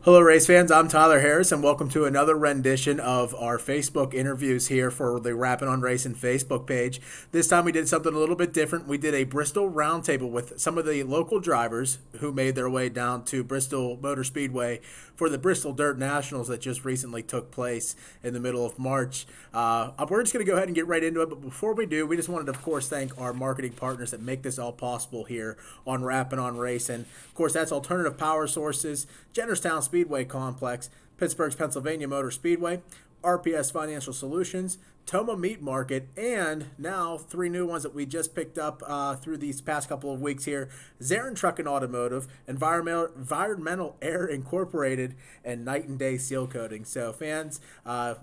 Hello, race fans. I'm Tyler Harris, and welcome to another rendition of our Facebook interviews here for the Rappin on Racin Facebook page. This time we did something a little bit different. We did a Bristol Roundtable with some of the local drivers who made their way down to Bristol Motor Speedway for the Bristol Dirt Nationals that just recently took place in the middle of March. We're just going to go ahead and get right into it, but before we do, we just wanted to, of course, thank our marketing partners that make this all possible here on Rappin on Racin. Of course, that's Alternative Power Sources, Jennerstown Speedway Complex, Pittsburgh's Pennsylvania Motor Speedway, RPS Financial Solutions, Thoma Meat Market, and now three new ones that we just picked up through these past couple of weeks here: Zarin Truck and Automotive, Environmental Air Incorporated, and Night and Day Sealcoating. So fans,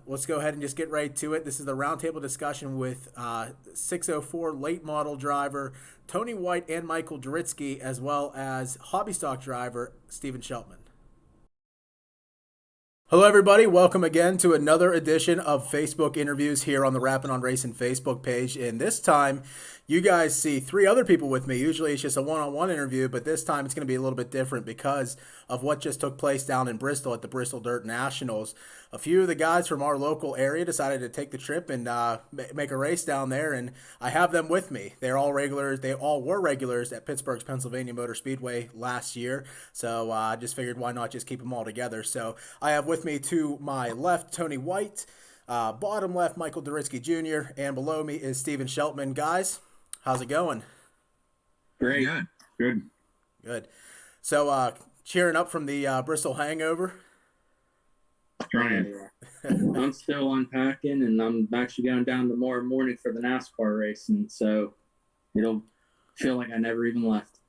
let's go ahead and just get right to it. This is the roundtable discussion with 604 late model driver Tony White and Michael Duritsky, as well as hobby stock driver Stephen Shelpman. Hello, everybody. Welcome again to another edition of Facebook interviews here on the Rappin on Racin Facebook page. And this time, you guys see three other people with me. Usually it's just a one-on-one interview, but this time it's going to be a little bit different because of what just took place down in Bristol at the Bristol Dirt Nationals. A few of the guys from our local area decided to take the trip and make a race down there, and I have them with me. They're all regulars. They all were regulars at Pittsburgh's Pennsylvania Motor Speedway last year, so I just figured why not just keep them all together. So I have with me to my left Tony White, bottom left Michael Duritsky Jr., and below me is Stephen Shelpman. Guys, how's it going? Great. Good. So cheering up from the Bristol hangover? Trying. I'm still unpacking, and I'm actually going down tomorrow morning for the NASCAR racing, so it'll feel like I never even left.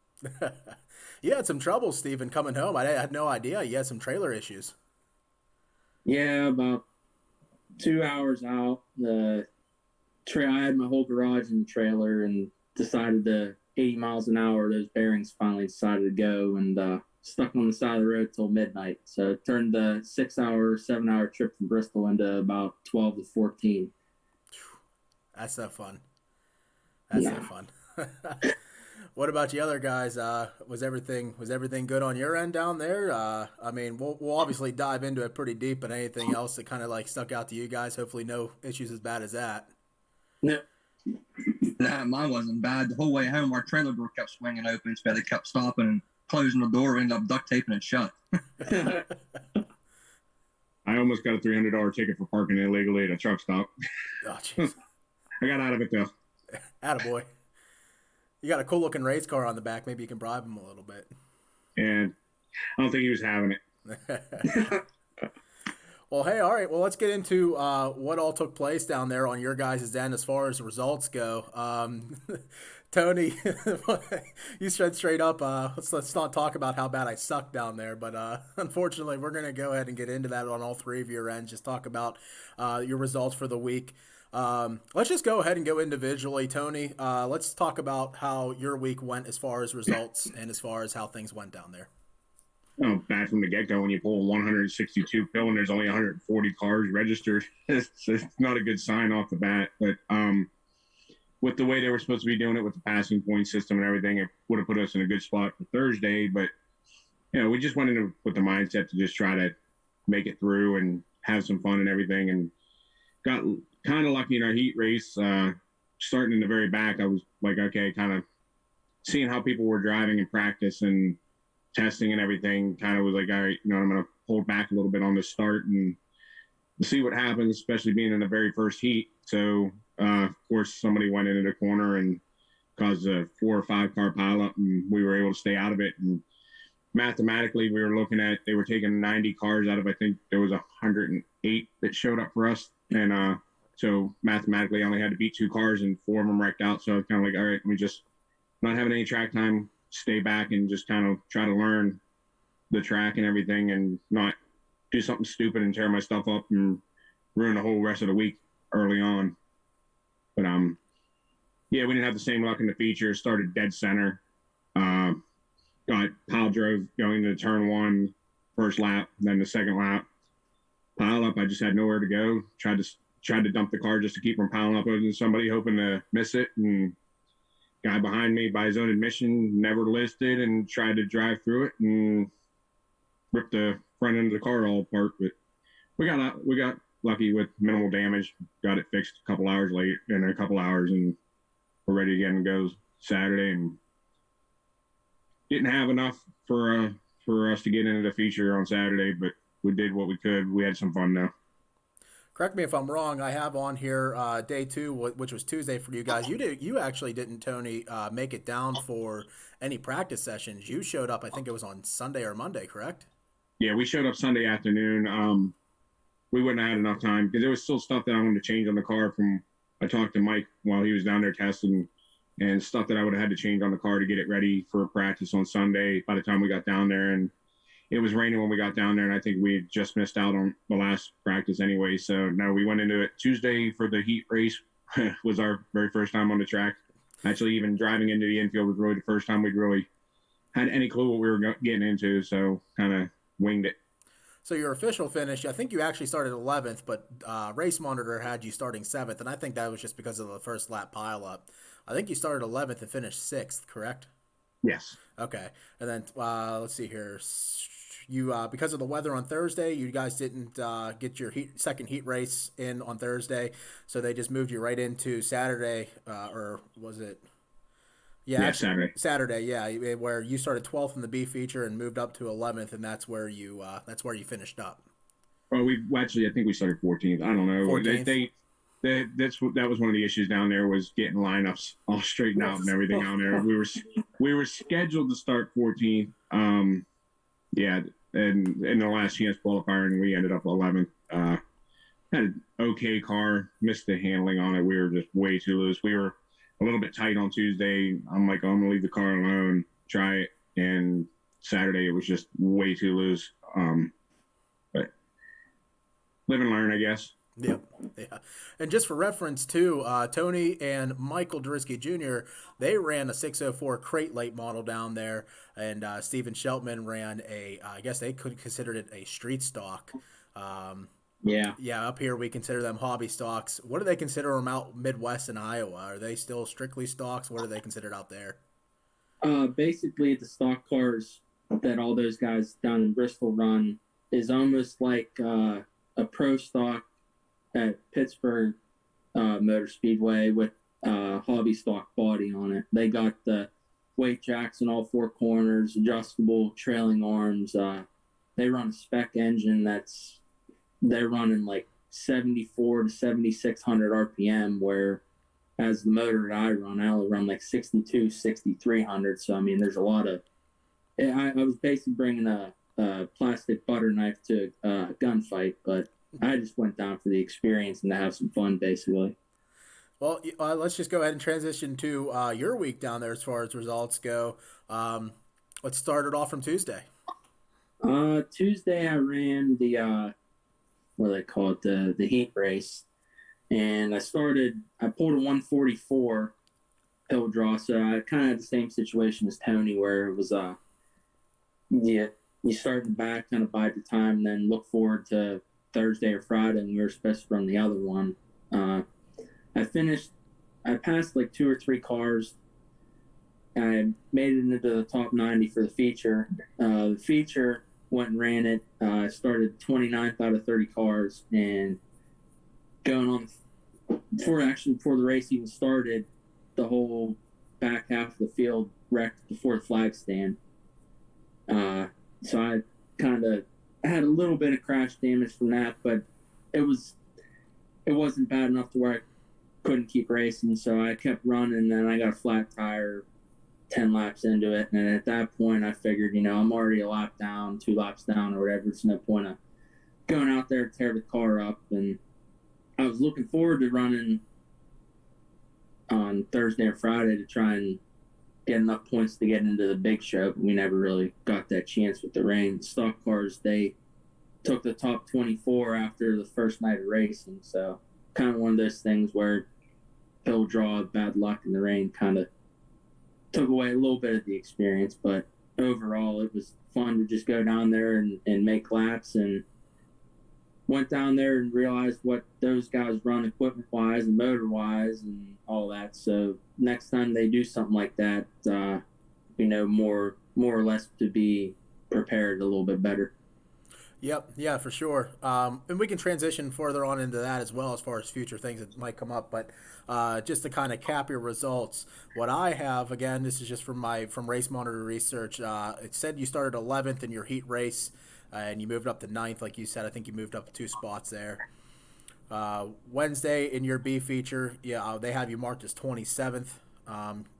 You had some trouble, Stephen, coming home. I had no idea you had some trailer issues. Yeah, about 2 hours out. I had my whole garage in the trailer and decided to 80 miles an hour. Those bearings finally decided to go, and stuck on the side of the road till midnight. So it turned the 7-hour trip from Bristol into about 12 to 14. That's no fun. No fun. What about you other guys? Was everything good on your end down there? I mean, we'll obviously dive into it pretty deep, but anything else that kind of like stuck out to you guys? Hopefully no issues as bad as that. No. Nah, mine wasn't bad. The whole way home, our trailer door kept swinging open, so they kept stopping and closing the door. We ended up duct taping it shut. I almost got a $300 ticket for parking illegally at a truck stop. Oh, jeez. I got out of it, though. Attaboy. You got a cool-looking race car on the back. Maybe you can bribe him a little bit. And I don't think he was having it. Well, hey, all right. Well, let's get into what all took place down there on your guys' end as far as results go. Tony, you said straight up, let's not talk about how bad I suck down there, but unfortunately, we're going to go ahead and get into that on all three of your ends. Just talk about your results for the week. Let's just go ahead and go individually. Tony, let's talk about how your week went as far as results and as far as how things went down there. Oh, bad from the get-go when you pull 162 pill and there's only 140 cars registered. It's not a good sign off the bat, but with the way they were supposed to be doing it with the passing point system and everything, it would have put us in a good spot for Thursday. But, we just went in with the mindset to just try to make it through and have some fun and everything, and got kind of lucky in our heat race. Starting in the very back, I was like, okay, kind of seeing how people were driving in practice and testing and everything, kind of was like, all right, I'm going to hold back a little bit on the start and see what happens, especially being in the very first heat. So, of course, somebody went into the corner and caused a 4 or 5 car pileup, and we were able to stay out of it. And mathematically, we were looking at, they were taking 90 cars out of, I think there was 108 that showed up for us. And so mathematically, I only had to beat 2 cars, and 4 of them wrecked out. So I was kind of like, all right, let me just not having any track time, stay back and just kind of try to learn the track and everything, and not do something stupid and tear my stuff up and ruin the whole rest of the week early on. But we didn't have the same luck in the features. Started dead center. Got pile drove going to turn 1 first lap, then the second lap. Pile up, I just had nowhere to go. Tried to dump the car just to keep from piling up over somebody, hoping to miss it. And guy behind me, by his own admission, never listed and tried to drive through it and ripped the front end of the car all apart, but we got lucky with minimal damage. Got it fixed a couple hours late, in a couple hours, and we're ready again to go Saturday. And didn't have enough for us to get into the feature on Saturday, but we did what we could. We had some fun though. Correct me if I'm wrong. I have on here day 2, which was Tuesday for you guys. You actually didn't, Tony, make it down for any practice sessions. You showed up. I think it was on Sunday or Monday, correct? Yeah, we showed up Sunday afternoon. We wouldn't have had enough time because there was still stuff that I wanted to change on the car. I talked to Mike while he was down there testing, and stuff that I would have had to change on the car to get it ready for practice on Sunday by the time we got down there. And it was raining when we got down there, and I think we had just missed out on the last practice anyway. So, no, we went into it Tuesday for the heat race. Was our very first time on the track. Actually, even driving into the infield was really the first time we'd really had any clue what we were getting into, so kind of winged it. So your official finish, I think you actually started 11th, but Race Monitor had you starting 7th, and I think that was just because of the first lap pileup. I think you started 11th and finished 6th, correct? Yes. Okay. And then let's see here. You because of the weather on Thursday, you guys didn't get your second heat race in on Thursday, so they just moved you right into Saturday, or was it? Yeah, Saturday. Saturday, yeah, where you started 12th in the B feature and moved up to 11th, and that's where you finished up. Well, I think we started 14th. I don't know. 14th. That was one of the issues down there, was getting lineups all straightened out and everything down there. We were scheduled to start 14th. Yeah, and in the last chance qualifier, and we ended up 11th. Had an okay car, missed the handling on it. We were just way too loose. We were a little bit tight on Tuesday. I'm like, I'm gonna leave the car alone, try it. And Saturday it was just way too loose. But live and learn, I guess. Yeah. And just for reference too, Tony and Michael Duritsky Jr., they ran a 604 crate late model down there, and Stephen Shelpman ran I guess they could consider it a street stock. Yeah, up here we consider them hobby stocks. What do they consider them out Midwest in Iowa? Are they still strictly stocks? What are they considered out there? Basically, the stock cars that all those guys down in Bristol run is almost like a pro stock at Pittsburgh Motor Speedway with hobby stock body on it. They got the weight jacks in all 4 corners, adjustable trailing arms. They run a spec engine they're running like 74 to 7,600 RPM, where as the motor that I only run like 62, 6,300. So, I mean, there's a lot of – I was basically bringing a plastic butter knife to a gunfight, but I just went down for the experience and to have some fun, basically. Well, let's just go ahead and transition to your week down there as far as results go. Let's start it off from Tuesday. Tuesday I ran the what do they call it, the heat race, and I pulled a 144 pill draw, so I kind of had the same situation as Tony, where it was you start in the back, kind of bide your time, and then look forward to Thursday or Friday, and we were supposed to run the other one. I passed like 2 or 3 cars. I made it into the top 90 for the feature. The feature went and ran it. I started 29th out of 30 cars, and going on before the race even started, the whole back half of the field wrecked before the flag stand. So I had a little bit of crash damage from that, but it wasn't bad enough to where I couldn't keep racing. So I kept running, and then I got a flat tire 10 laps into it. And at that point I figured, I'm already a lap down, 2 laps down or whatever. It's no point of going out there to tear the car up. And I was looking forward to running on Thursday or Friday to try and get enough points to get into the big show, but we never really got that chance with the rain. Stock cars, they took the top 24 after the first night of racing. So kind of one of those things where pill draw, bad luck in the rain kind of took away a little bit of the experience. But overall, it was fun to just go down there and make laps, and went down there and realized what those guys run equipment-wise and motor-wise and all that. So next time they do something like that, more or less to be prepared a little bit better. Yep, yeah, for sure. And we can transition further on into that as well as far as future things that might come up. But just to kind of cap your results, what I have again, this is just from Race Monitor research. It said you started 11th in your heat race, and you moved up to ninth, like you said. I think you moved up 2 spots there. Wednesday in your B feature, yeah, they have you marked as 27th.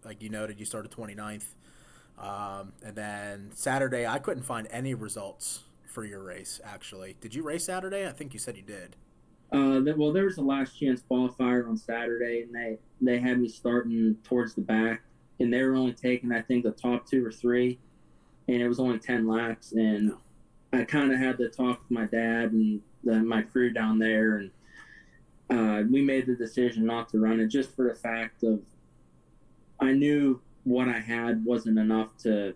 Like you noted, you started 29th. And then Saturday, I couldn't find any results for your race, actually. Did you race Saturday? I think you said you did. Well, there was a last chance qualifier on Saturday, and they had me starting towards the back, and they were only taking, I think, the top 2 or 3, and it was only 10 laps. And I kind of had to talk with my dad and my crew down there, and we made the decision not to run it just for the fact of I knew what I had wasn't enough to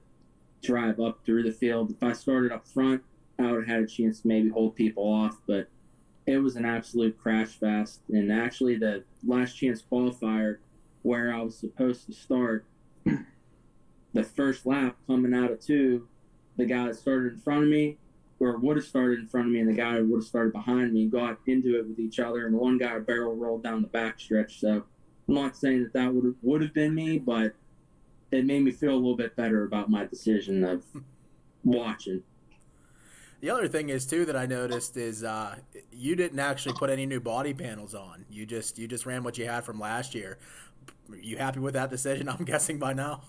drive up through the field. If I started up front, I would have had a chance to maybe hold people off, but it was an absolute crash fest. And actually, the last chance qualifier where I was supposed to start, the first lap coming out of 2, the guy that started in front of me, or would have started in front of me, and the guy that would have started behind me got into it with each other, and one guy barrel rolled down the backstretch. So I'm not saying that would have been me, but it made me feel a little bit better about my decision of watching. The other thing is too that I noticed is you didn't actually put any new body panels on. You just ran what you had from last year. Are you happy with that decision? I'm guessing by now.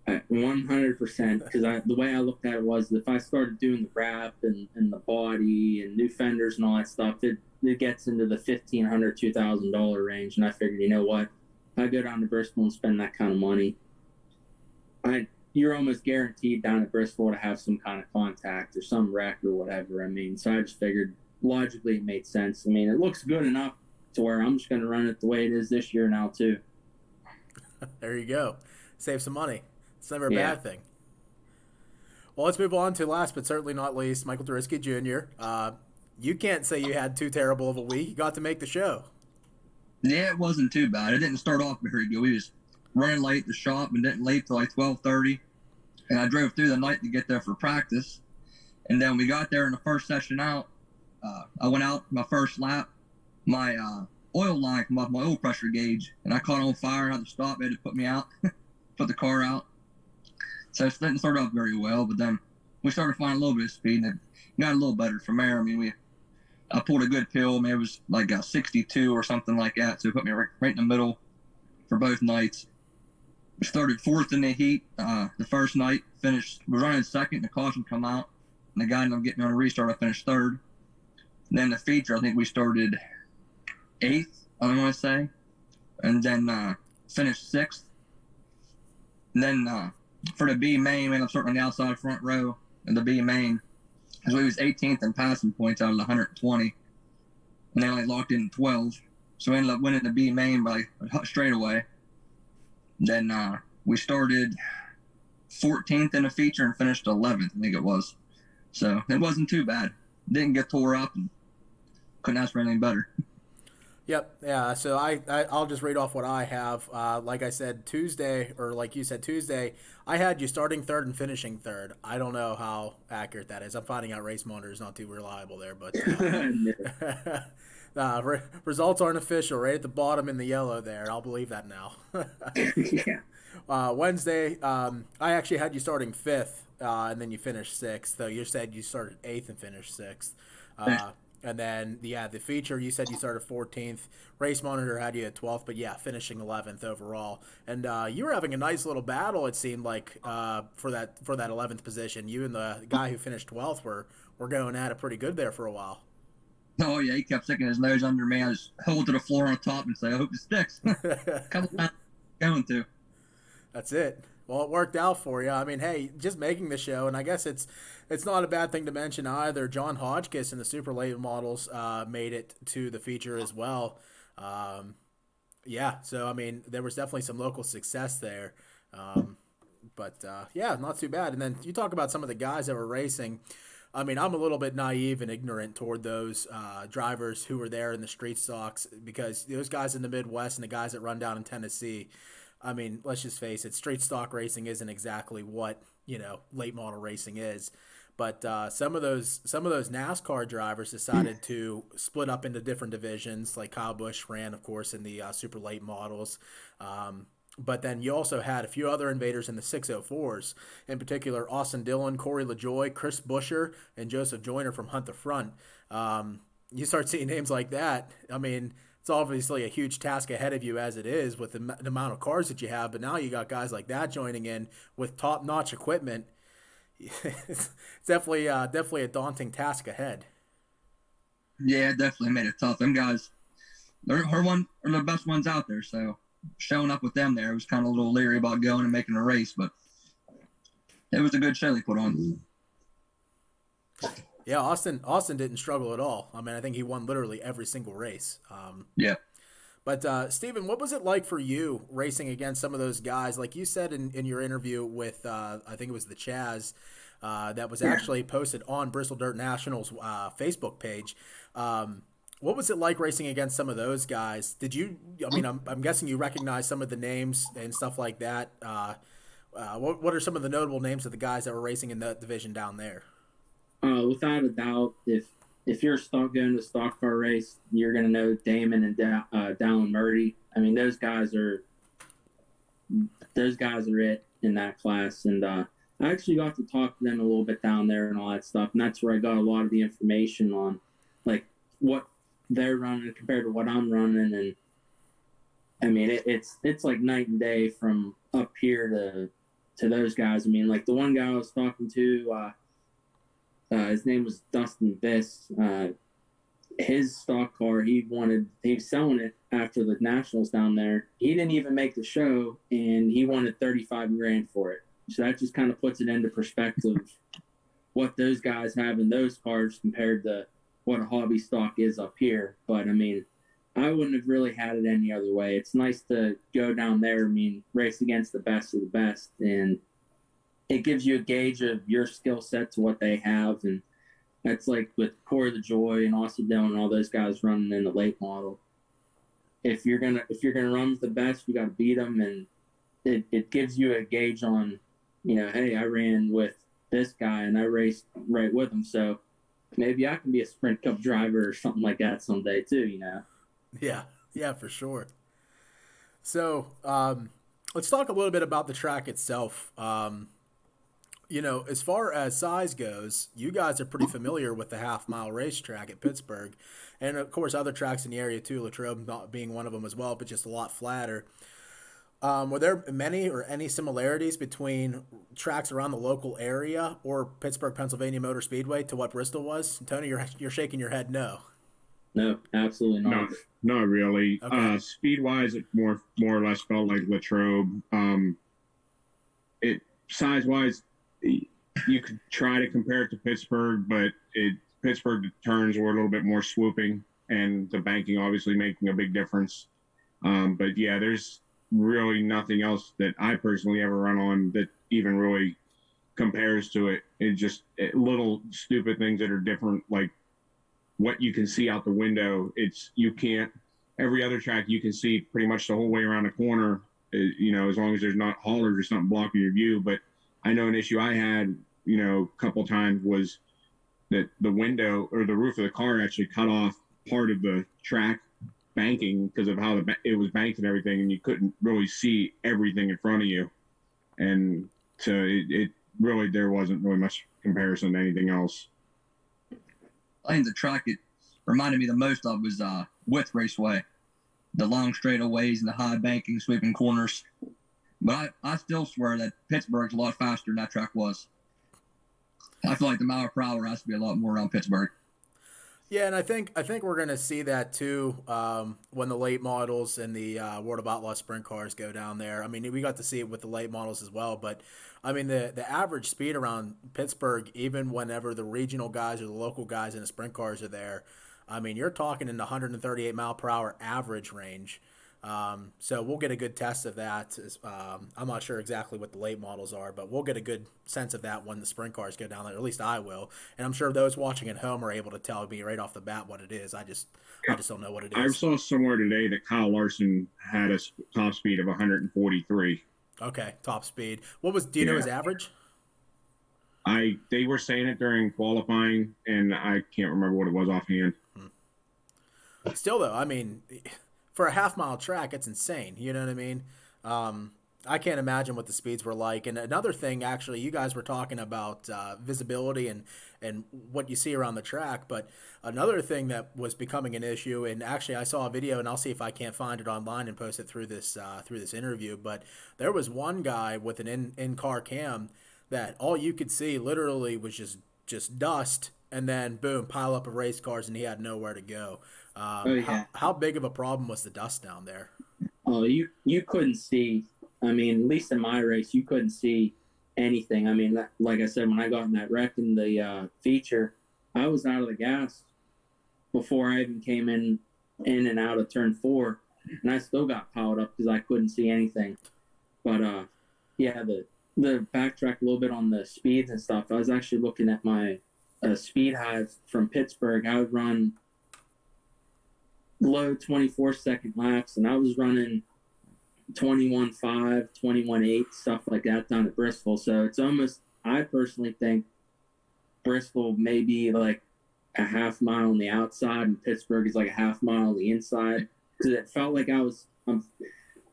100%, because the way I looked at it was if I started doing the wrap and the body and new fenders and all that stuff, it gets into the $1,500, $2,000 range, and I figured, you know what, if I go down to Bristol and spend that kind of money, you're almost guaranteed down at Bristol to have some kind of contact or some wreck or whatever. I mean, so I just figured logically it made sense. I mean, it looks good enough to where I'm just going to run it the way it is this year now too. There you go. Save some money. It's never a bad thing. Well, let's move on to last but certainly not least, Michael Duritsky Jr. You can't say you had too terrible of a week. You got to make the show. Yeah, it wasn't too bad. It didn't start off very good. We was running late at the shop and didn't leave till like 12:30. And I drove through the night to get there for practice. And then we got there in the first session out. I went out my first lap. My oil line came off my oil pressure gauge, and I caught on fire and had to stop. They had to put me out, put the car out. So it didn't start off very well, but then we started finding a little bit of speed, and it got a little better from there. I mean, I pulled a good pill. I mean, it was like a 62 or something like that, so it put me right in the middle for both nights. We started 4th in the heat the first night, was running second, the caution come out, and the guy ended up getting me on a restart. I finished 3rd. And then the feature, I think we started 8th, I want to say, and then finished 6th. And then for the B main, man, I'm starting on the outside front row of the B main, because we was 18th in passing points out of the 120, and they only locked in 12. So we ended up winning the B main by straight away. Then we started 14th in the feature and finished 11th, I think it was. So it wasn't too bad. Didn't get tore up and couldn't ask for anything better. Yep. Yeah. So I'll just read off what I have. Like I said, Tuesday, or like you said, Tuesday, I had you starting 3rd and finishing 3rd. I don't know how accurate that is. I'm finding out Race Monitor is not too reliable there, but results aren't official. Right at the bottom in the yellow there. I'll believe that now. Yeah. Wednesday, I actually had you starting 5th, and then you finished 6th. So you said you started 8th and finished 6th. And then, the feature, you said you started 14th. Race Monitor had you at 12th, but finishing 11th overall. And you were having a nice little battle, it seemed like, for that 11th position. You and the guy who finished 12th were going at it pretty good there for a while. Oh, yeah, he kept sticking his nose under me. I just hold to the floor on top and say, I hope it sticks. Couple times going to. That's it. Well, it worked out for you. I mean, hey, just making the show, and I guess it's not a bad thing to mention either. John Hodgkiss in the super late models made it to the feature as well. So I mean, there was definitely some local success there. But not too bad. And then you talk about some of the guys that were racing. I mean, I'm a little bit naive and ignorant toward those drivers who were there in the street stocks, because those guys in the Midwest and the guys that run down in Tennessee, I mean, let's just face it, street stock racing isn't exactly what late model racing is. But some of those NASCAR drivers decided to split up into different divisions. Like Kyle Busch ran, of course, in the super late models. But then you also had a few other invaders in the 604s, in particular Austin Dillon, Corey LaJoie, Chris Buescher, and Joseph Joyner from Hunt the Front. You start seeing names like that. I mean, it's obviously a huge task ahead of you as it is with the amount of cars that you have. But now you got guys like that joining in with top-notch equipment. It's definitely a daunting task ahead. Yeah, it definitely made it tough. Them guys, they're the best ones out there. So showing up with them there, was kind of a little leery about going and making a race, but it was a good show they put on. Yeah, Austin didn't struggle at all. I mean, I think he won literally every single race. Yeah. But Stephen, what was it like for you racing against some of those guys? Like you said in your interview with, I think it was the Chaz, that was actually posted on Bristol Dirt Nationals Facebook page. What was it like racing against some of those guys? Did you? I mean, I'm guessing you recognize some of the names and stuff like that. What are some of the notable names of the guys that were racing in that division down there? Without a doubt, if you're going to a stock car race, you're going to know Damon and Dallin Murdy. I mean, those guys are it in that class. And I actually got to talk to them a little bit down there and all that stuff. And that's where I got a lot of the information on, like, what they're running compared to what I'm running. And I mean, it's like night and day from up here to those guys. I mean, like the one guy I was talking to, his name was Dustin Biss. His stock car, he was selling it after the Nationals down there. He didn't even make the show, and he wanted $35,000 for it. So that just kind of puts it into perspective what those guys have in those cars compared to what a hobby stock is up here. But I mean, I wouldn't have really had it any other way. It's nice to go down there, I mean, race against the best of the best, and it gives you a gauge of your skill set to what they have. And that's like with Corey LaJoie and Austin Dillon and all those guys running in the late model. If you're gonna run with the best, you got to beat them, and it gives you a gauge on, hey, I ran with this guy and I raced right with him, so maybe I can be a Sprint Cup driver or something like that someday too. Yeah, for sure. So let's talk a little bit about the track itself. As far as size goes, you guys are pretty familiar with the half-mile racetrack at Pittsburgh. And, of course, other tracks in the area, too, Latrobe not being one of them as well, but just a lot flatter. Were there many or any similarities between tracks around the local area or Pittsburgh, Pennsylvania Motor Speedway to what Bristol was? Tony, you're shaking your head no. No, absolutely not. No, not really. Okay. Speed-wise, it more or less felt like Latrobe. Size-wise, you could try to compare it to Pittsburgh, but Pittsburgh turns were a little bit more swooping, and the banking obviously making a big difference. But yeah, there's really nothing else that I personally ever run on that even really compares to it. It's just little stupid things that are different, like what you can see out the window. Every other track you can see pretty much the whole way around the corner, as long as there's not haulers or something blocking your view. But I know an issue I had, a couple times was that the window or the roof of the car actually cut off part of the track banking because of how it was banked and everything, and you couldn't really see everything in front of you. And so it really, there wasn't really much comparison to anything else. I think the track it reminded me the most of was Width Raceway, the long straightaways and the high banking, sweeping corners. But I still swear that Pittsburgh's a lot faster than that track was. I feel like the mile per hour has to be a lot more around Pittsburgh. Yeah, and I think we're going to see that too when the late models and the World of Outlaw sprint cars go down there. I mean, we got to see it with the late models as well, but I mean the average speed around Pittsburgh, even whenever the regional guys or the local guys in the sprint cars are there, I mean, you're talking in the 138 mile per hour average range. So we'll get a good test of that. I'm not sure exactly what the late models are, but we'll get a good sense of that when the sprint cars go down there. At least I will, and I'm sure those watching at home are able to tell me right off the bat what it is. I just don't know what it is. I saw somewhere today that Kyle Larson had a top speed of 143. Okay, top speed. Do you know his average? They were saying it during qualifying, and I can't remember what it was offhand. Still, though, I mean, for a half-mile track, it's insane. You know what I mean? I can't imagine what the speeds were like. And another thing, actually, you guys were talking about visibility and what you see around the track. But another thing that was becoming an issue, and actually I saw a video, and I'll see if I can't find it online and post it through this interview. But there was one guy with an in-car cam that all you could see literally was just dust, and then boom, pile up of race cars, and he had nowhere to go. How big of a problem was the dust down there? Oh, you couldn't see. I mean, at least in my race, you couldn't see anything. I mean, like I said, when I got in that wreck in the feature, I was out of the gas before I even came in and out of turn 4, and I still got piled up because I couldn't see anything. But yeah, the backtrack a little bit on the speeds and stuff. I was actually looking at my speed highs from Pittsburgh. I would run low 24-second laps, and I was running 21.5, 21.8, stuff like that down at Bristol. So it's almost, I personally think Bristol may be like a half mile on the outside, and Pittsburgh is like a half mile on the inside. Because it felt like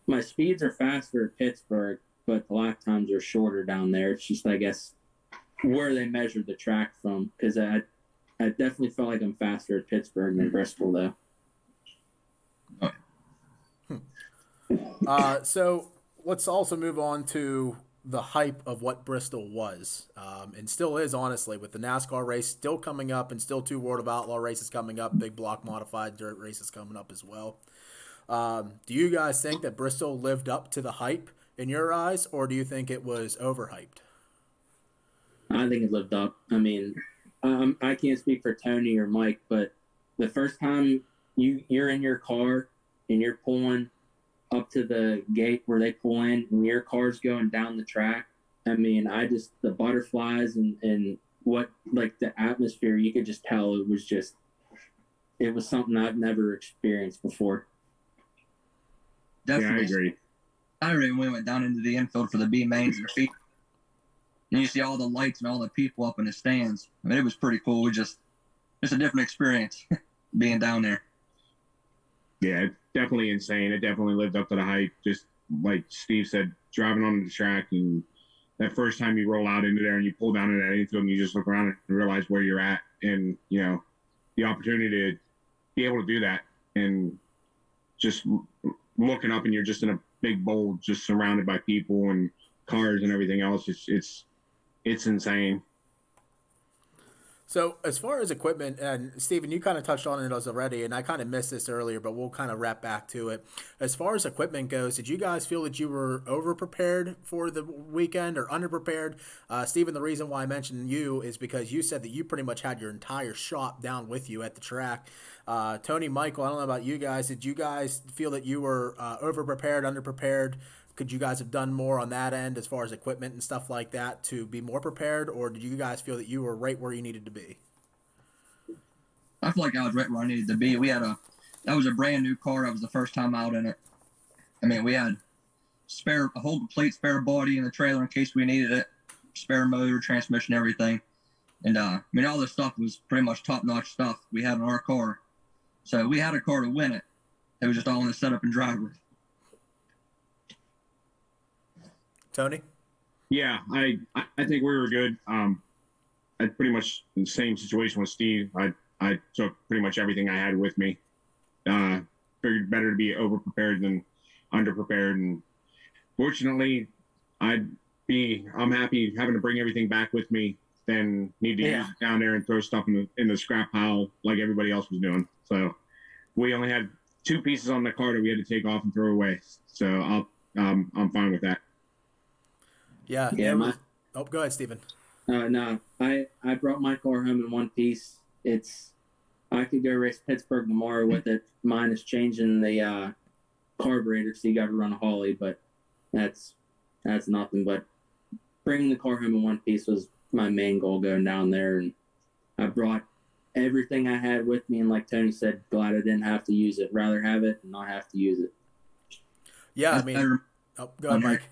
my speeds are faster at Pittsburgh, but the lap times are shorter down there. It's just, I guess, where they measured the track from. Because I definitely felt like I'm faster at Pittsburgh than Bristol, though. So let's also move on to the hype of what Bristol was and still is, honestly, with the NASCAR race still coming up and still 2 World of Outlaw races coming up, big block modified dirt races coming up as well. Do you guys think that Bristol lived up to the hype in your eyes, or do you think it was overhyped? I think it lived up. I mean, I can't speak for Tony or Mike, but the first time you're in your car and you're pulling up to the gate where they pull in and your car's going down the track, I mean, the butterflies and what, like, the atmosphere, you could just tell it was something I've never experienced before. Definitely. Yeah, I agree. Saturday when we went down into the infield for the B mains and the feet, and you see all the lights and all the people up in the stands. I mean, it was pretty cool. It's a different experience being down there. Yeah, it's definitely insane. It definitely lived up to the hype. Just like Steve said, driving on the track, and that first time you roll out into there and you pull down into that infield and you just look around and realize where you're at, and the opportunity to be able to do that, and just looking up and you're just in a big bowl, just surrounded by people and cars and everything else. It's insane. So as far as equipment, and Stephen, you kind of touched on it already, and I kind of missed this earlier, but we'll kind of wrap back to it. As far as equipment goes, did you guys feel that you were over-prepared for the weekend or under-prepared? Stephen, the reason why I mentioned you is because you said that you pretty much had your entire shop down with you at the track. Tony, Michael, I don't know about you guys. Did you guys feel that you were over-prepared, under-prepared? Could you guys have done more on that end as far as equipment and stuff like that to be more prepared, or did you guys feel that you were right where you needed to be? I feel like I was right where I needed to be. That was a brand new car. That was the first time out in it. I mean, we had a whole complete spare body in the trailer in case we needed it, spare motor, transmission, everything. And I mean, all this stuff was pretty much top-notch stuff we had in our car. So we had a car to win it. It was just all in the setup and driver. Tony? Yeah, I think we were good. I pretty much in the same situation with Steve. I took pretty much everything I had with me. Figured better to be over prepared than under prepared, and fortunately, I'm happy having to bring everything back with me than need to use it down there and throw stuff in the scrap pile like everybody else was doing. So we only had 2 pieces on the car that we had to take off and throw away. So I'm fine with that. Yeah. Go ahead, Stephen. No, I brought my car home in one piece. I could go race Pittsburgh tomorrow with it, minus changing the carburetor, so you got to run a Holly, but that's nothing. But bringing the car home in one piece was my main goal going down there, and I brought everything I had with me, and like Tony said, glad I didn't have to use it. Rather have it and not have to use it. Yeah, I mean, go ahead, Mike.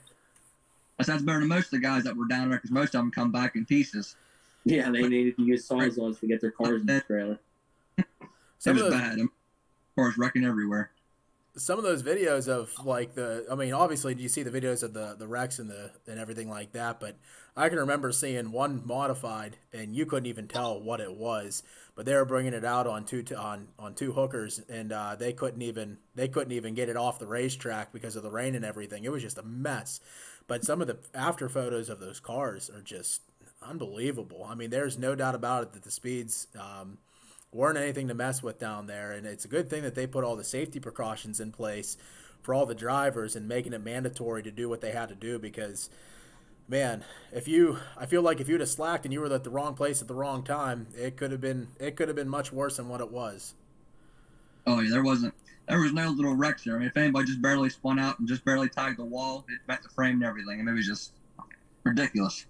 That's better than most of the guys that were down there because most of them come back in pieces. Yeah, they needed to use sawzalls to get their cars in the trailer. It was bad. Cars wrecking everywhere. Some of those videos of like obviously you see the videos of the wrecks and everything like that, but I can remember seeing one modified and you couldn't even tell what it was, but they were bringing it out on two hookers and they couldn't even get it off the racetrack because of the rain and everything. It was just a mess. But some of the after photos of those cars are just unbelievable. I mean, there's no doubt about it that the speeds weren't anything to mess with down there, and it's a good thing that they put all the safety precautions in place for all the drivers and making it mandatory to do what they had to do because, man, I feel like if you'd have slacked and you were at the wrong place at the wrong time, it could have been much worse than what it was. Oh yeah, there was no little wrecks there. I mean, if anybody just barely spun out and just barely tagged the wall, it bent the frame and everything, and it was just ridiculous.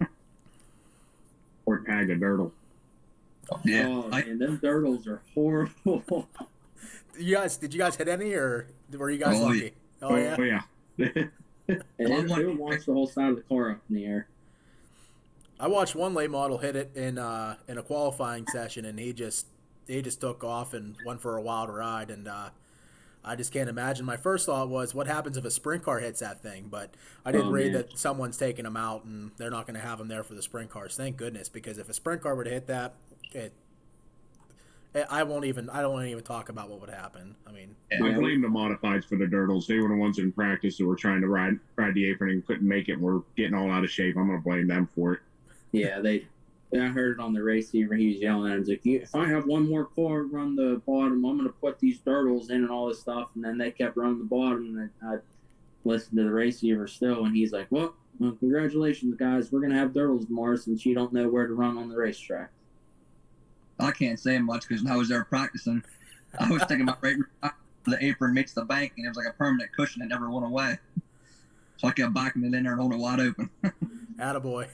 Or tagged a dirtle. Yeah, oh, man, them dirtles are horrible. Did you guys hit any, or were you guys lucky? Oh yeah. And they would launch the whole side of the car up in the air. I watched one late model hit it in a qualifying session, and he just took off and went for a wild ride, and I just can't imagine. My first thought was, what happens if a sprint car hits that thing? But I did read that someone's taking them out, and they're not going to have them there for the sprint cars. Thank goodness, because if a sprint car were to hit that, I don't want to even talk about what would happen. I mean, I blame the modifieds for the dirtles. They were the ones in practice that were trying to ride the apron and couldn't make it and were getting all out of shape. I'm going to blame them for it. Yeah, I heard it on the receiver. He was yelling at him. He's like, if I have one more car run the bottom, I'm going to put these dirtles in and all this stuff. And then they kept running the bottom, and I listened to the receiver still, and he's like, well, congratulations, guys. We're going to have dirtles tomorrow since you don't know where to run on the racetrack. I can't say much because when I was there practicing, I was thinking my the apron meets the bank, and it was like a permanent cushion that never went away. So I kept backing it in there and holding it wide open. Attaboy.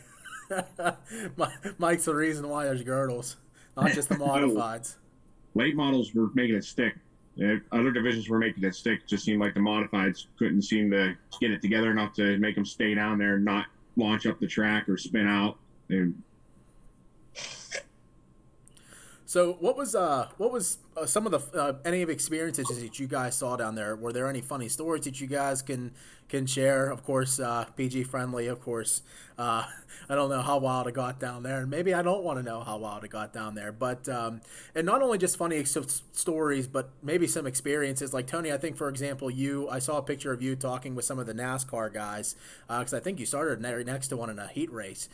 Mike's the reason why there's girdles, not just the modifieds. Late models were making it stick. Other divisions were making it stick. It just seemed like the modifieds couldn't seem to get it together enough to make them stay down there and not launch up the track or spin out. So what was some of the any of the experiences that you guys saw down there? Were there any funny stories that you guys can share? Of course, PG friendly. Of course, I don't know how wild it got down there, and maybe I don't want to know how wild it got down there. But and not only just funny stories, but maybe some experiences. Like Tony, I think for example, I saw a picture of you talking with some of the NASCAR guys because I think you started next to one in a heat race.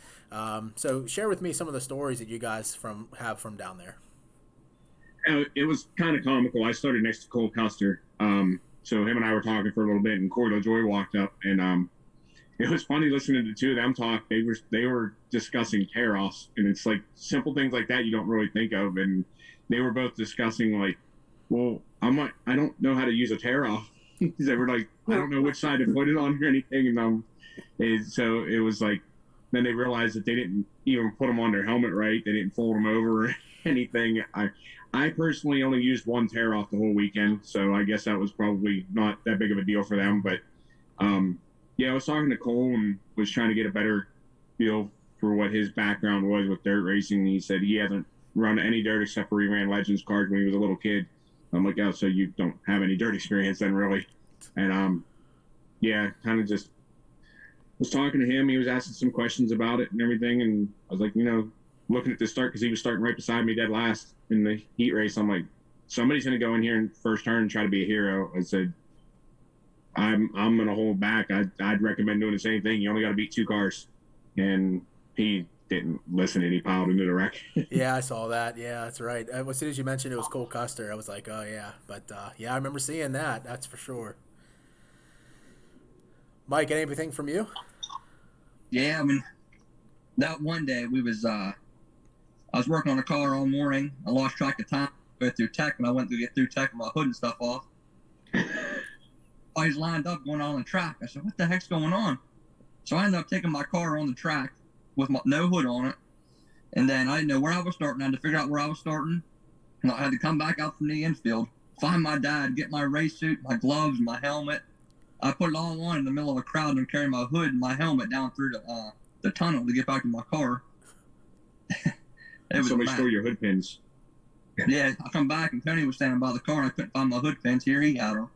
So share with me some of the stories that you guys have from down there. It was kind of comical. I started next to Cole Custer. So him and I were talking for a little bit, and Cordo Joy walked up, and it was funny listening to the two of them talk. They were discussing tear-offs, and it's like simple things like that you don't really think of. And they were both discussing like, well, I don't know how to use a tear-off. They were like, I don't know which side to put it on or anything. And so it was like, then they realized that they didn't even put them on their helmet right. They didn't fold them over or anything. I personally only used one tear off the whole weekend, so I guess that was probably not that big of a deal for them. But yeah, I was talking to Cole and was trying to get a better feel for what his background was with dirt racing. He said he hasn't run any dirt except for he ran Legends cars when he was a little kid. I'm like, oh, so you don't have any dirt experience then, really? And yeah, kind of just was talking to him. He was asking some questions about it and everything, and I was like, looking at the start because he was starting right beside me dead last in the heat race. I'm like, somebody's going to go in here in first turn and try to be a hero. I said, I'm going to hold back. I'd recommend doing the same thing. You only got to beat two cars. And he didn't listen and he piled into the wreck. Yeah, I saw that. Yeah, that's right. As soon as you mentioned it was Cole Custer, I was like, oh yeah. But yeah, I remember seeing that. That's for sure. Mike, anything from you? Yeah, I mean, that one day I was working on a car all morning. I lost track of time. Go through tech, and I went to get through tech with my hood and stuff off. I was lined up going on the track. I said, what the heck's going on? So I ended up taking my car on the track with no hood on it. And then I didn't know where I was starting. I had to figure out where I was starting. And I had to come back out from the infield, find my dad, get my race suit, my gloves, my helmet, I put it all on in the middle of a crowd and carried my hood and my helmet down through the tunnel to get back to my car. Somebody stole your hood pins. Yeah, I come back and Tony was standing by the car and I couldn't find my hood pins. Here he got them.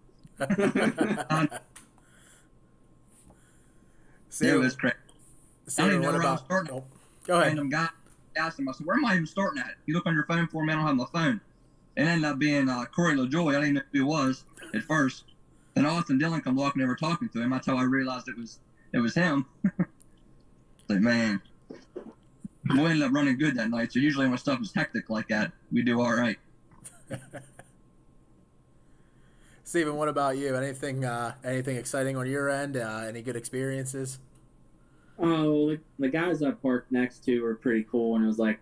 It was crazy. I don't even know where I was starting. Oh, go ahead. Random guy asked him, I said, where am I even starting at? You look on your phone for me, I don't have my phone. It ended up being Corey LaJoy. I didn't even know who he was at first. Then Austin Dillon come walking over talking to him. That's how I realized it was him. Like, man, we ended up running good that night. So usually when stuff is hectic like that, we do all right. Stephen, what about you? Anything exciting on your end? Any good experiences? Oh, the guys I parked next to were pretty cool, and it was like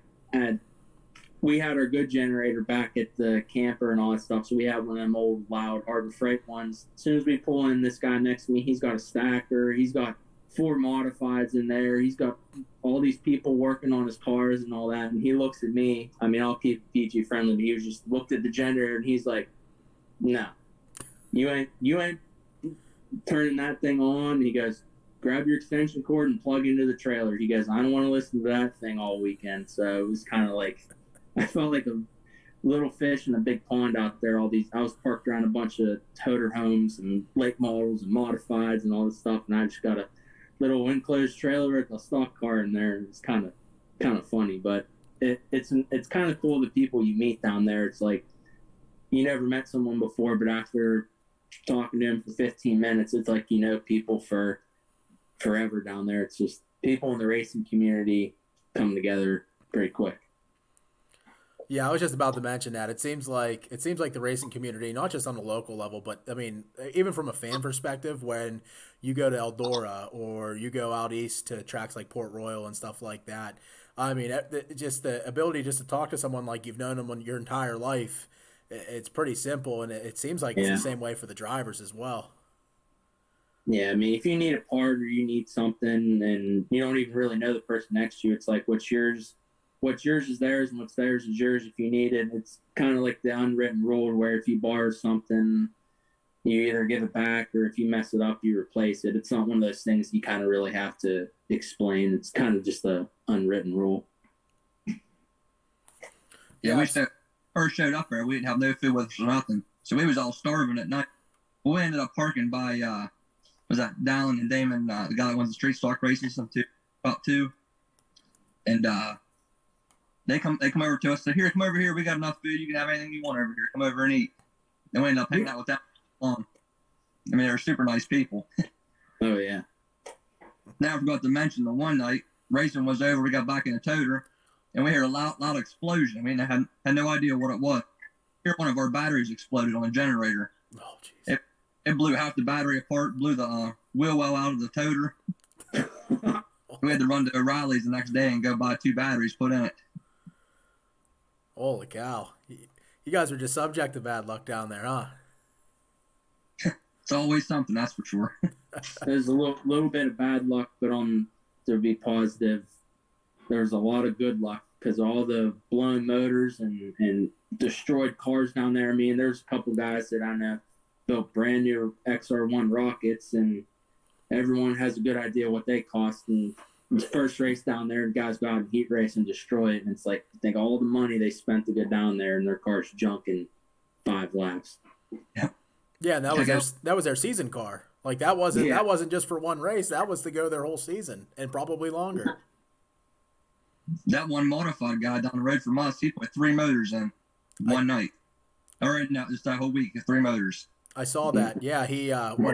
we had our good generator back at the camper and all that stuff, so we had one of them old, loud, Harbor Freight ones. As soon as we pull in, this guy next to me, he's got a stacker, he's got 4 modifieds in there, he's got all these people working on his cars and all that, and he looks at me. I mean, I'll keep PG friendly, but he was just looked at the generator, and he's like, no, you ain't turning that thing on. He goes, grab your extension cord and plug into the trailer. He goes, I don't want to listen to that thing all weekend. So it was kind of like, I felt like a little fish in a big pond out there. I was parked around a bunch of toter homes and late models and modifieds and all this stuff, and I just got a little enclosed trailer with a stock car in there. And it's kind of funny, but it's kind of cool the people you meet down there. It's like you never met someone before, but after talking to him for 15 minutes, it's like you know people for forever down there. It's just people in the racing community come together pretty quick. Yeah, I was just about to mention that. It seems like the racing community, not just on the local level, but I mean, even from a fan perspective, when you go to Eldora or you go out east to tracks like Port Royal and stuff like that, I mean, just the ability just to talk to someone like you've known them your entire life, it's pretty simple, and it seems like it's the same way for the drivers as well. Yeah, I mean, if you need a part or you need something and you don't even really know the person next to you, it's like what's yours is theirs and what's theirs is yours if you need it. It's kind of like the unwritten rule where if you borrow something, you either give it back or if you mess it up, you replace it. It's not one of those things you kind of really have to explain. It's kind of just the unwritten rule. Yeah, we first showed up there. We didn't have no food with us or nothing. So we was all starving at night. We ended up parking by was that Dallin and Damon, the guy that wins the street stock races, about 2. And they come over to us and said, here, come over here. We got enough food. You can have anything you want over here. Come over and eat. And we ended up hanging out with them long. I mean, they were super nice people. Oh, yeah. Now I forgot to mention the one night, racing was over. We got back in the toter, and we heard a loud explosion. I mean, I had no idea what it was. Here, one of our batteries exploded on a generator. Oh, jeez. It blew half the battery apart, blew the wheel well out of the toter. We had to run to O'Reilly's the next day and go buy 2 batteries put in it. Holy cow. You guys were just subject to bad luck down there, huh? It's always something, that's for sure. There's a little bit of bad luck, but to be positive, there's a lot of good luck because all the blown motors and destroyed cars down there. I mean, there's a couple guys that I know built brand new XR1 rockets, and everyone has a good idea what they cost. And the first race down there, guys go out and heat race and destroy it. And it's like, think all the money they spent to get down there and their car's junk in 5 laps. Yeah, and that was their season car. Like that wasn't just for one race. That was to go their whole season and probably longer. That one modified guy down the road from us, he put 3 motors in one night. Or no, just that whole week, 3 motors. I saw that. Yeah, he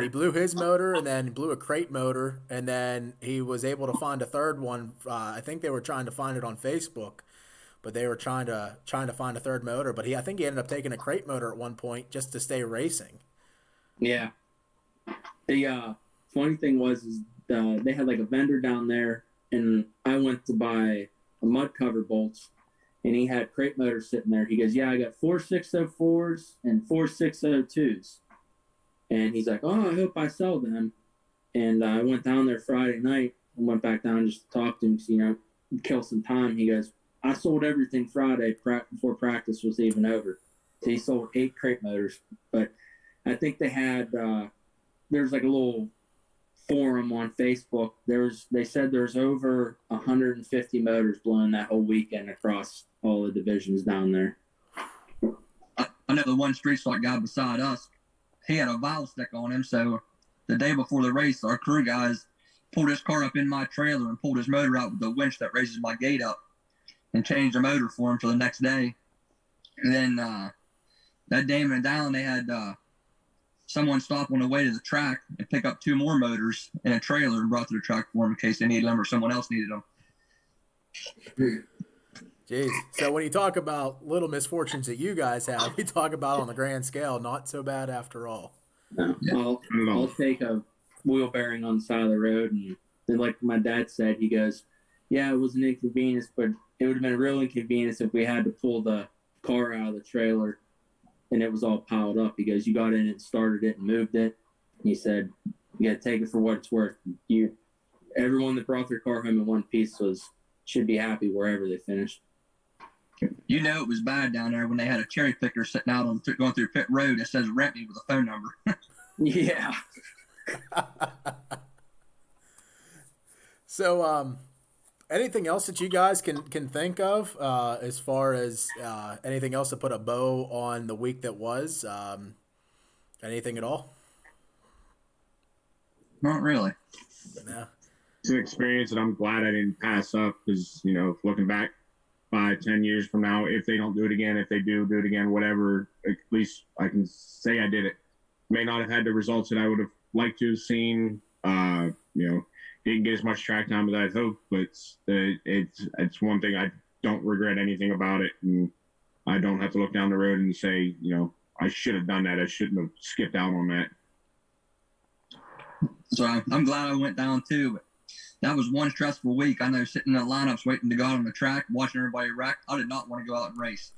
blew his motor and then blew a crate motor, and then he was able to find a third one. I think they were trying to find it on Facebook, but they were trying to find a third motor. But I think he ended up taking a crate motor at one point just to stay racing. Yeah. The funny thing was they had like a vendor down there, and I went to buy a mud cover bolts, and he had crate motors sitting there. He goes, yeah, I got 4 604s and 4 602s. And he's like, oh, I hope I sell them. And I went down there Friday night and went back down just to talk to him, kill some time. He goes, I sold everything Friday before practice was even over. So he sold 8 crate motors. But I think they had there's like a little forum on Facebook. They said there's over 150 motors blown that whole weekend across all the divisions down there. I know the one street stock guy beside us, he had a valve stick on him. So the day before the race, our crew guys pulled his car up in my trailer and pulled his motor out with the winch that raises my gate up and changed the motor for him for the next day. And then that day in down, they had someone stop on the way to the track and pick up 2 more motors in a trailer and brought to the track for them in case they needed them or someone else needed them. Jeez. So when you talk about little misfortunes that you guys have, we talk about on the grand scale, not so bad after all. No, I'll take a wheel bearing on the side of the road, and then, like my dad said, he goes, yeah, it was an inconvenience, but it would have been a real inconvenience if we had to pull the car out of the trailer and it was all piled up. He goes, you got in and started it and moved it. He said, you got to take it for what it's worth. Everyone that brought their car home in one piece should be happy wherever they finished. You know it was bad down there when they had a cherry picker sitting out on going through pit road that says rent me with a phone number. Yeah. So, anything else that you guys can think of as far as anything else to put a bow on the week that was? Anything at all? Not really. No. It's an experience that I'm glad I didn't pass up because, looking back 5-10 years from now, if they don't do it again, if they do it again, whatever, at least I can say I did it. May not have had the results that I would have liked to have seen. Didn't get as much track time as I'd hoped, but it's one thing I don't regret anything about it, and I don't have to look down the road and say, I should have done that. I shouldn't have skipped out on that. So I'm glad I went down too. But that was one stressful week. I know sitting in the lineups waiting to go out on the track, watching everybody wreck. I did not want to go out and race.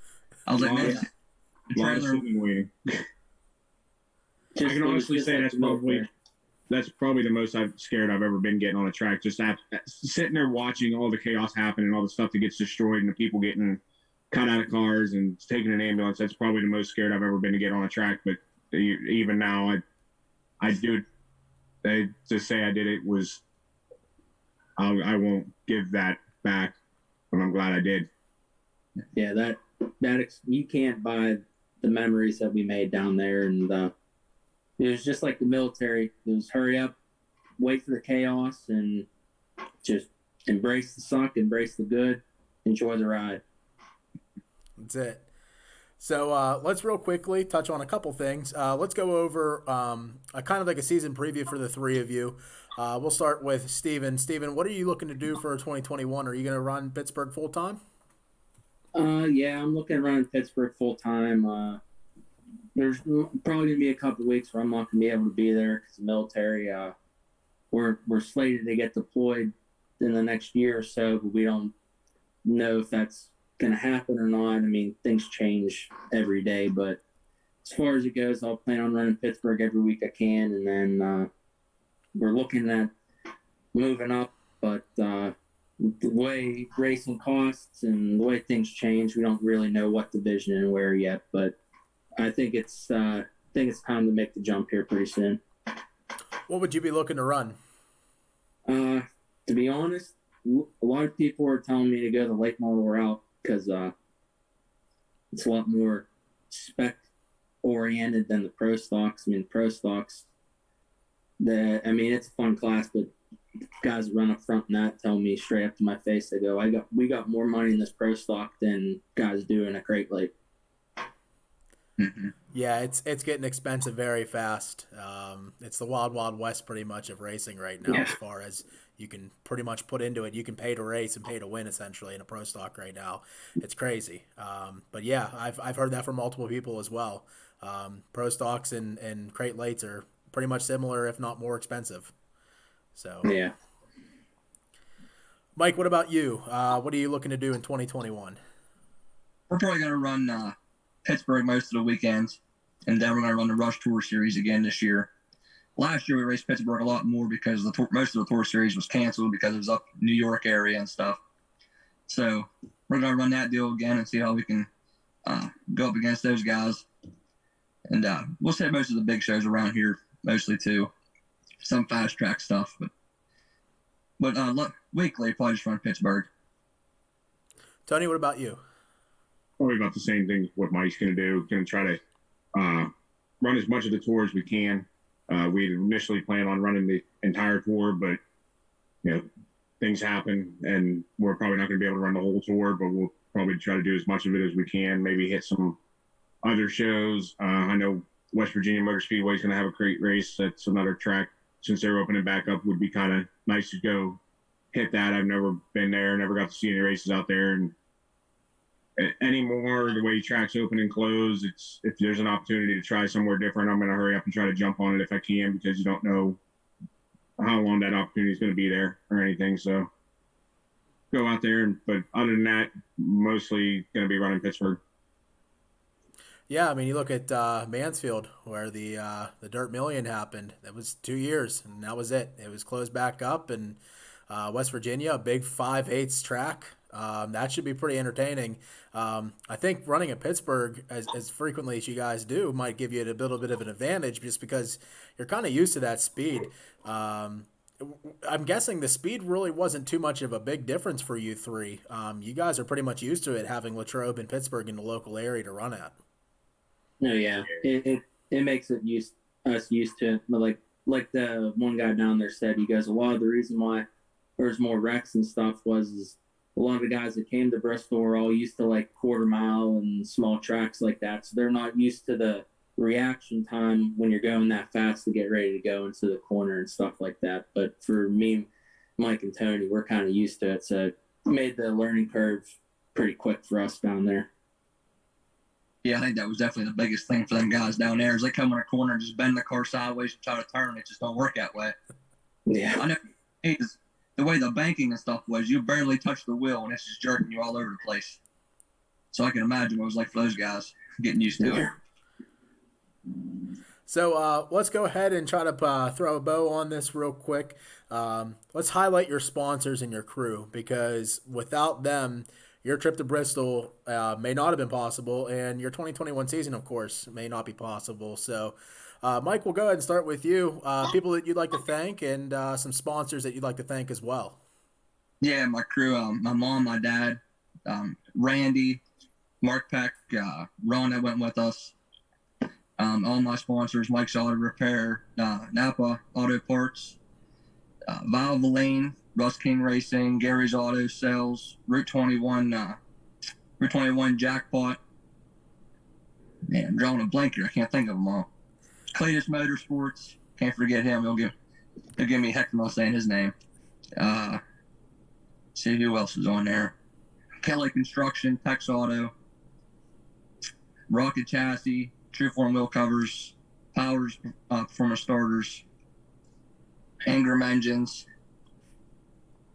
I was like, man, the trailer. I can honestly say that's probably the most scared I've ever been getting on a track. Just sitting there watching all the chaos happen and all the stuff that gets destroyed and the people getting cut out of cars and taking an ambulance. That's probably the most scared I've ever been to get on a track. But even now, I do. They just say I did it was. I won't give that back, but I'm glad I did. Yeah, that you can't buy the memories that we made down there, and it was just like the military. It was hurry up, wait for the chaos, and just embrace the suck, embrace the good, enjoy the ride. That's it. So let's real quickly touch on a couple things. Let's go over a kind of like a season preview for the three of you. We'll start with Stephen. Stephen, what are you looking to do for 2021? Are you going to run Pittsburgh full time? Yeah, I'm looking at running Pittsburgh full time. There's probably going to be a couple of weeks where I'm not going to be able to be there because the military. We're slated to get deployed in the next year or so, but we don't know if that's going to happen or not. I mean, things change every day, but as far as it goes, I'll plan on running Pittsburgh every week I can, and then we're looking at moving up, but the way racing costs and the way things change, we don't really know what division and where yet, but I think it's time to make the jump here pretty soon. What would you be looking to run? To be honest, a lot of people are telling me to go the late model route because it's a lot more spec oriented than the pro stocks. I mean, pro stocks, it's a fun class, but guys that run up front in that tell me straight up to my face, they go, we got more money in this pro stock than guys do in a crate late. Mm-hmm. Yeah, it's getting expensive very fast. It's the wild, wild west pretty much of racing right now, as far as you can pretty much put into it. You can pay to race and pay to win essentially in a pro stock right now. It's crazy. But yeah, I've heard that from multiple people as well. Pro stocks and crate lates are pretty much similar, if not more expensive. So yeah. Mike, what about you? What are you looking to do in 2021? We're probably going to run Pittsburgh most of the weekends, and then we're going to run the Rush Tour Series again this year. Last year we raced Pittsburgh a lot more because most of the Tour Series was canceled because it was up New York area and stuff. So we're going to run that deal again and see how we can go up against those guys. And we'll set most of the big shows around here mostly too. some fast track stuff. But weekly, probably just run Pittsburgh. Tony, what about you? Probably about the same thing what Mike's going to do. Going to try to run as much of the tour as we can. We initially planned on running the entire tour, but things happen, and we're probably not going to be able to run the whole tour. But we'll probably try to do as much of it as we can. Maybe hit some other shows. I know West Virginia Motor Speedway is going to have a great race. That's another track. Since they're opening back up, would be kind of nice to go hit that. I've never been there, never got to see any races out there, and anymore the way tracks open and close, it's if there's an opportunity to try somewhere different, I'm going to hurry up and try to jump on it if I can, because you don't know how long that opportunity is going to be there or anything. So go out there, but other than that, mostly going to be running Pittsburgh. Yeah, I mean, you look at Mansfield, where the Dirt Million happened. That was 2 years, and that was it. It was closed back up, and West Virginia, a big 5/8 track. That should be pretty entertaining. I think running at Pittsburgh as frequently as you guys do might give you a little bit of an advantage, just because you're kind of used to that speed. I'm guessing the speed really wasn't too much of a big difference for you three. You guys are pretty much used to it, having Latrobe and Pittsburgh in the local area to run at. No, yeah, it makes us used to it. But like the one guy down there said, he goes, a lot of the reason why there's more wrecks and stuff is a lot of the guys that came to Bristol are all used to like quarter mile and small tracks like that, so they're not used to the reaction time when you're going that fast to get ready to go into the corner and stuff like that. But for me, Mike, and Tony, we're kind of used to it, so it made the learning curve pretty quick for us down there. Yeah, I think that was definitely the biggest thing for them guys down there, is they come in a corner and just bend the car sideways and try to turn. It just don't work that way. Yeah. I know the way the banking and stuff was, you barely touch the wheel and it's just jerking you all over the place. So I can imagine what it was like for those guys getting used to it. So let's go ahead and try to throw a bow on this real quick. Let's highlight your sponsors and your crew, because without them, your trip to Bristol may not have been possible, and your 2021 season, of course, may not be possible. So, Mike, we'll go ahead and start with you. People that you'd like to thank, and some sponsors that you'd like to thank as well. Yeah, my crew, my mom, my dad, Randy, Mark Peck, Ron that went with us, all my sponsors, Mike's Auto Repair, Napa Auto Parts, Valvoline, Russ King Racing, Gary's Auto Sales, Route 21 Jackpot. Man, I'm drawing a blank here. I can't think of them all. Cletus Motorsports, can't forget him. He'll give me a heck from saying his name. See who else is on there. Kelly Construction, Tex Auto, Rocket Chassis, True Form Wheel Covers, Powers Performance Starters, Ingram Engines,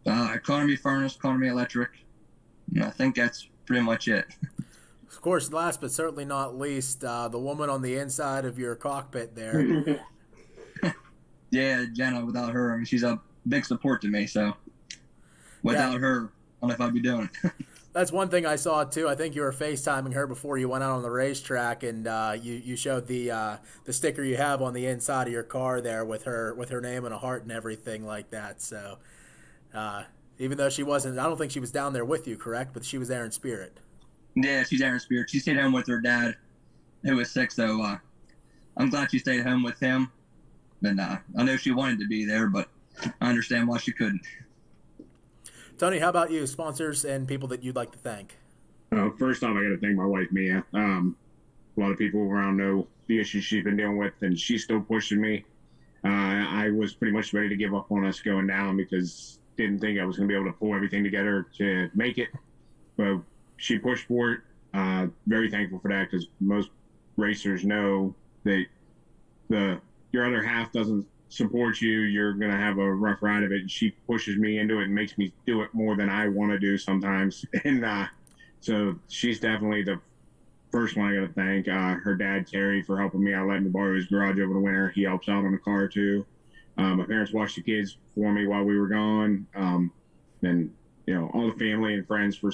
Economy Furnace, Economy Electric. And I think that's pretty much it. Of course, last but certainly not least, the woman on the inside of your cockpit there. Yeah, Jenna, without her, I mean, she's a big support to me, so without her, I don't know if I'd be doing it. That's one thing I saw too. I think you were FaceTiming her before you went out on the racetrack, and you showed the sticker you have on the inside of your car there with her name and a heart and everything like that. So even though she wasn't, I don't think she was down there with you, correct? But she was there in spirit. Yeah, she's there in spirit. She stayed home with her dad, who was sick, so I'm glad she stayed home with him. And I know she wanted to be there, but I understand why she couldn't. Tony, how about you? Sponsors and people that you'd like to thank. First off, I got to thank my wife, Mia. A lot of people around know the issues she's been dealing with, and she's still pushing me. I was pretty much ready to give up on us going down because didn't think I was going to be able to pull everything together to make it. But she pushed for it. Very thankful for that, because most racers know that your other half doesn't support you, you're going to have a rough ride of it. And she pushes me into it and makes me do it more than I want to do sometimes. And so she's definitely the first one I got to thank. Her dad, Terry, for helping me out, letting me borrow his garage over the winter. He helps out on the car too. My parents watched the kids for me while we were gone. And all the family and friends for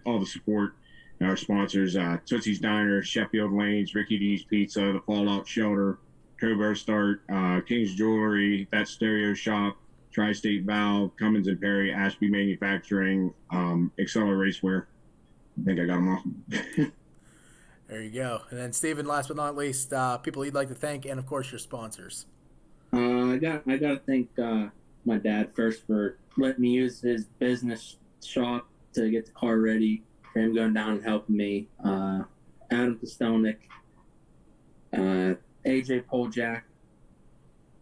all the support. Our sponsors, Tootsie's Diner, Sheffield Lanes, Ricky D's Pizza, the Fallout Shelter, Cobra Start, King's Jewelry, That Stereo Shop, Tri-State Valve, Cummins and Perry, Ashby Manufacturing, Acceler Racewear. I think I got them all. There you go. And then Stephen, last but not least, people you'd like to thank, and of course your sponsors. I got to thank my dad first for letting me use his business shop to get the car ready. For him going down and helping me. Adam Kostelnik, AJ Poljak.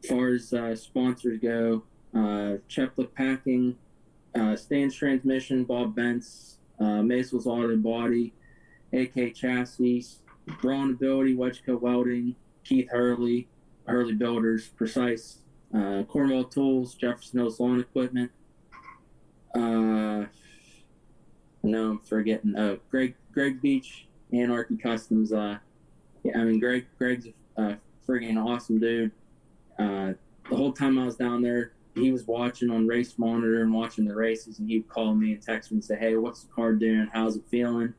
As far as sponsors go, Cheplick Packing, Stan's Transmission, Bob Bentz, Macel's Auto Body, AK Chassis, Braun Ability, Wedgeco Welding, Keith Hurley, Hurley Builders, Precise, Cornwall Tools, Jefferson Hills Lawn Equipment. No, I'm forgetting. Greg Beach, Anarchy Customs. Greg's a friggin' awesome dude. The whole time I was down there, he was watching on Race Monitor and watching the races, and he'd call me and text me and say, "Hey, what's the car doing? How's it feeling?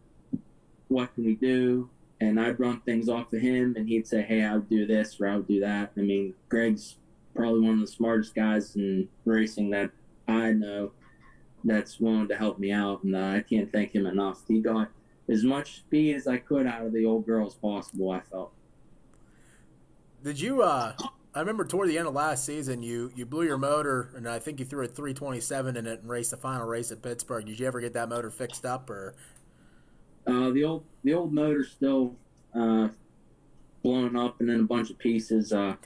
What can we do?" And I'd run things off of him, and he'd say, "Hey, I would do this or I would do that." I mean, Greg's probably one of the smartest guys in racing that I know that's willing to help me out, and I can't thank him enough. He got as much speed as I could out of the old girl as possible, I felt. Did you, I remember toward the end of last season, you blew your motor, and I think you threw a 327 in it and raced the final race at Pittsburgh. Did you ever get that motor fixed up, or? The old motor's still blown up and in a bunch of pieces. I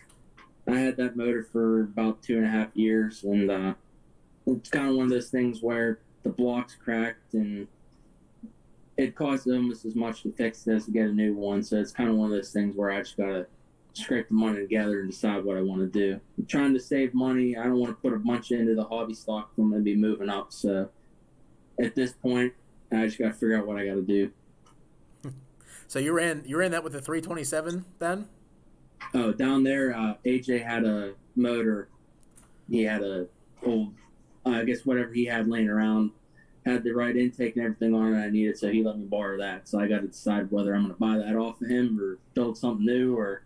had that motor for about 2.5 years, and it's kind of one of those things where the block's cracked, and it costs almost as much to fix this to get a new one. So it's kind of one of those things where I just got to scrape the money together and decide what I want to do. I'm trying to save money. I don't want to put a bunch into the hobby stock if I'm going to be moving up. So at this point, I just got to figure out what I got to do. So you ran that with the 327 then? Oh, down there, AJ had a motor. He had a old, I guess whatever he had laying around, had the right intake and everything on it I needed, so he let me borrow that. So I got to decide whether I'm going to buy that off of him or build something new or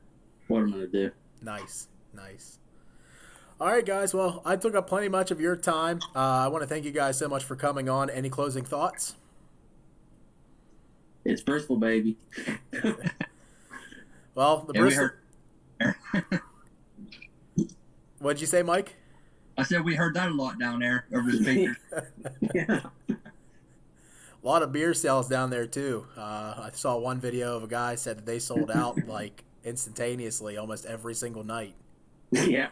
what I'm going to do. Nice. All right, guys. Well, I took up plenty much of your time. I want to thank you guys so much for coming on. Any closing thoughts? It's Bristol, baby. Well, the Bristol. What'd you say, Mike? I said we heard that a lot down there over the speakers. Yeah. A lot of beer sales down there too. I saw one video of a guy said that they sold out like instantaneously almost every single night. Yeah.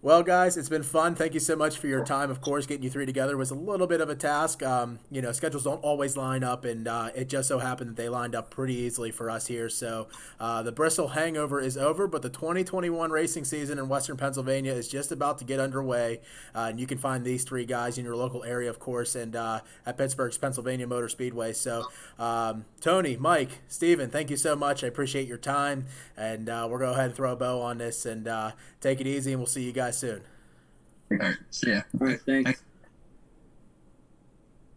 Well, guys, it's been fun. Thank you so much for your time. Of course, getting you three together was a little bit of a task. Schedules don't always line up, and it just so happened that they lined up pretty easily for us here. So the Bristol hangover is over, but the 2021 racing season in Western Pennsylvania is just about to get underway. And you can find these three guys in your local area, of course, and at Pittsburgh's Pennsylvania Motor Speedway. So Tony, Mike, Stephen, thank you so much. I appreciate your time, and we're going to go ahead and throw a bow on this and take it easy, and we'll see you guys soon. All right, see ya. All right, thanks.